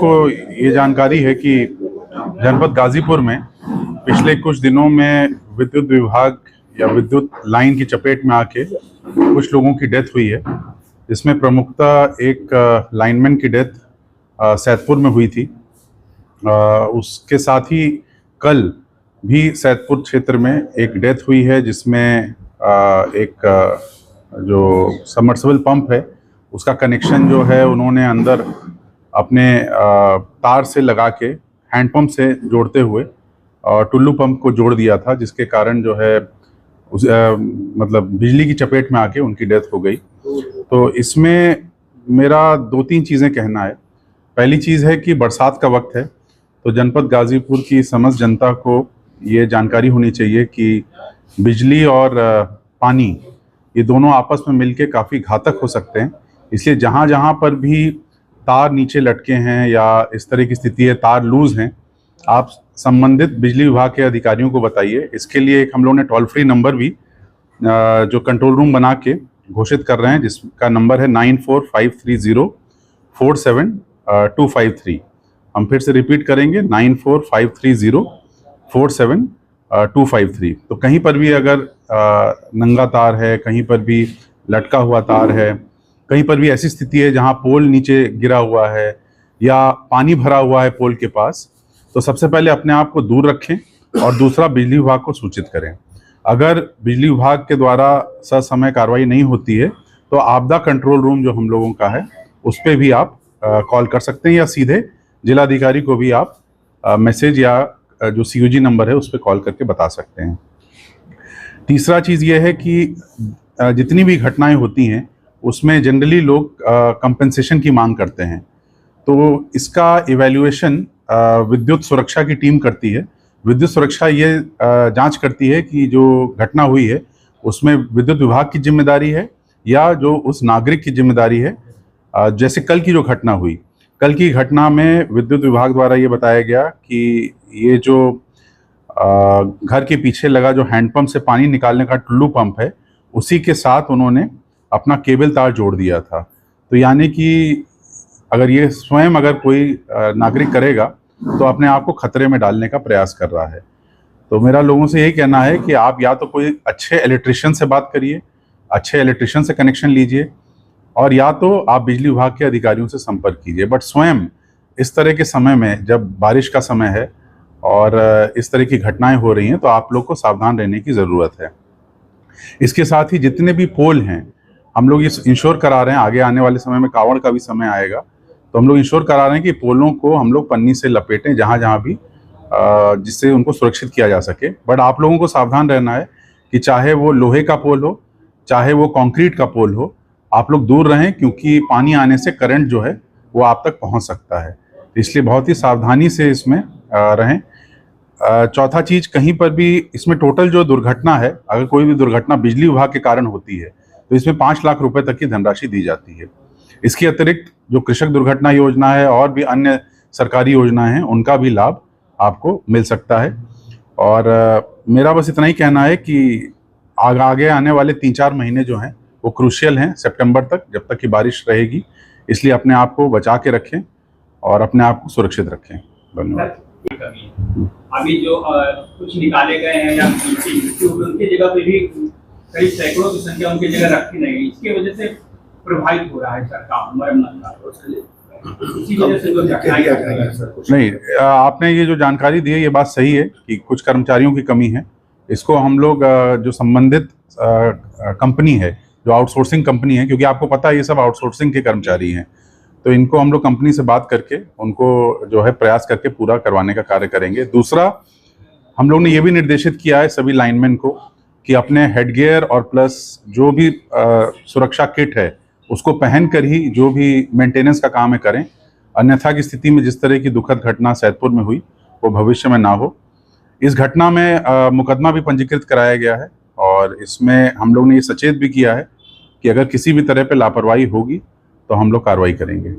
को ये जानकारी है कि जनपद गाजीपुर में पिछले कुछ दिनों में विद्युत विभाग या विद्युत लाइन की चपेट में आके कुछ लोगों की डेथ हुई है। इसमें प्रमुखतः एक लाइनमैन की डेथ सैदपुर में हुई थी। उसके साथ ही कल भी सैदपुर क्षेत्र में एक डेथ हुई है, जिसमें एक जो सबमर्सिबल पंप है उसका कनेक्शन जो है उन्होंने अंदर अपने तार से लगा के हैंडपंप से जोड़ते हुए टुल्लू पंप को जोड़ दिया था, जिसके कारण जो है मतलब बिजली की चपेट में आके उनकी डेथ हो गई। तो इसमें मेरा 2-3 चीज़ें कहना है। पहली चीज़ है कि बरसात का वक्त है, तो जनपद गाजीपुर की समस्त जनता को ये जानकारी होनी चाहिए कि बिजली और पानी ये दोनों आपस में मिलके काफ़ी घातक हो सकते हैं। इसलिए जहाँ जहाँ पर भी तार नीचे लटके हैं या इस तरह की स्थिति है, तार लूज हैं, आप संबंधित बिजली विभाग के अधिकारियों को बताइए। इसके लिए एक हम लोगों ने टोल फ्री नंबर भी जो कंट्रोल रूम बना के घोषित कर रहे हैं, जिसका नंबर है 9453047253। हम फिर से रिपीट करेंगे 9453047253। तो कहीं पर भी अगर नंगा तार है, कहीं पर भी लटका हुआ तार है, कहीं पर भी ऐसी स्थिति है जहां पोल नीचे गिरा हुआ है या पानी भरा हुआ है पोल के पास, तो सबसे पहले अपने आप को दूर रखें और दूसरा बिजली विभाग को सूचित करें। अगर बिजली विभाग के द्वारा ससमय कार्रवाई नहीं होती है तो आपदा कंट्रोल रूम जो हम लोगों का है उस पर भी आप कॉल कर सकते हैं, या सीधे जिलाधिकारी को भी आप मैसेज या जो COG नंबर है उस पर कॉल करके बता सकते हैं। तीसरा चीज़ ये है कि जितनी भी घटनाएं होती हैं उसमें जनरली लोग कंपनसेशन की मांग करते हैं, तो इसका इवैल्यूएशन विद्युत सुरक्षा की टीम करती है। विद्युत सुरक्षा ये जांच करती है कि जो घटना हुई है उसमें विद्युत विभाग की जिम्मेदारी है या जो उस नागरिक की जिम्मेदारी है। जैसे कल की जो घटना हुई, कल की घटना में विद्युत विभाग द्वारा ये बताया गया कि ये जो घर के पीछे लगा जो हैंडपंप से पानी निकालने का टुल्लू पंप है, उसी के साथ उन्होंने अपना केबल तार जोड़ दिया था। तो यानी कि अगर ये स्वयं अगर कोई नागरिक करेगा तो अपने आप को खतरे में डालने का प्रयास कर रहा है। तो मेरा लोगों से यही कहना है कि आप या तो कोई अच्छे इलेक्ट्रिशियन से बात करिए, अच्छे इलेक्ट्रिशियन से कनेक्शन लीजिए, और या तो आप बिजली विभाग के अधिकारियों से संपर्क कीजिए। बट स्वयं इस तरह के समय में, जब बारिश का समय है और इस तरह की घटनाएं हो रही हैं, तो आप लोग को सावधान रहने की ज़रूरत है। इसके साथ ही जितने भी पोल हैं हम लोग ये इंश्योर करा रहे हैं, आगे आने वाले समय में कावड़ का भी समय आएगा तो हम लोग इंश्योर करा रहे हैं कि पोलों को हम लोग पन्नी से लपेटें जहाँ जहाँ भी, जिससे उनको सुरक्षित किया जा सके। बट आप लोगों को सावधान रहना है कि चाहे वो लोहे का पोल हो, चाहे वो कंक्रीट का पोल हो, आप लोग दूर रहें, क्योंकि पानी आने से करंट जो है वो आप तक पहुँच सकता है। इसलिए बहुत ही सावधानी से इसमें रहें। चौथा चीज़, कहीं पर भी इसमें टोटल जो दुर्घटना है, अगर कोई भी दुर्घटना बिजली विभाग के कारण होती है तो इसमें 5 लाख रुपए तक की धनराशि दी जाती है। इसके अतिरिक्त जो कृषक दुर्घटना योजना है और भी अन्य सरकारी योजनाएं हैं, उनका भी लाभ आपको मिल सकता है। और मेरा बस इतना ही कहना है कि आगे आने वाले 3-4 महीने जो हैं वो क्रूशियल हैं, सितंबर तक, जब तक की बारिश रहेगी। इसलिए अपने आप को बचा के रखें और अपने आप को सुरक्षित रखें। धन्यवाद। अभी जो कुछ निकाले गए हैं या उनकी जगह पे भी कई सैकड़ों की संख्या उनकी जगह रखी नहीं गई, इसकी वजह से प्रभावित हो रहा है सरकार मरम्मत का। इसी वजह से जो नहीं, आपने ये जो जानकारी दी है ये बात सही है कि कुछ कर्मचारियों की कमी है। इसको हम लोग जो संबंधित कंपनी है, जो आउटसोर्सिंग कंपनी है, क्योंकि आपको पता है ये सब आउटसोर्सिंग के कर्मचारी हैं, तो इनको हम लोग कंपनी से बात करके उनको जो है प्रयास करके पूरा करवाने का कार्य करेंगे। दूसरा, हम लोग ने ये भी निर्देशित किया है सभी लाइनमैन को कि अपने हेडगियर और प्लस जो भी सुरक्षा किट है उसको पहनकर ही जो भी मेंटेनेंस का काम है करें, अन्यथा की स्थिति में जिस तरह की दुखद घटना सैदपुर में हुई वो भविष्य में ना हो। इस घटना में मुकदमा भी पंजीकृत कराया गया है और इसमें हम लोग ने ये सचेत भी किया है कि अगर किसी भी तरह पे लापरवाही होगी तो हम लोग कार्रवाई करेंगे।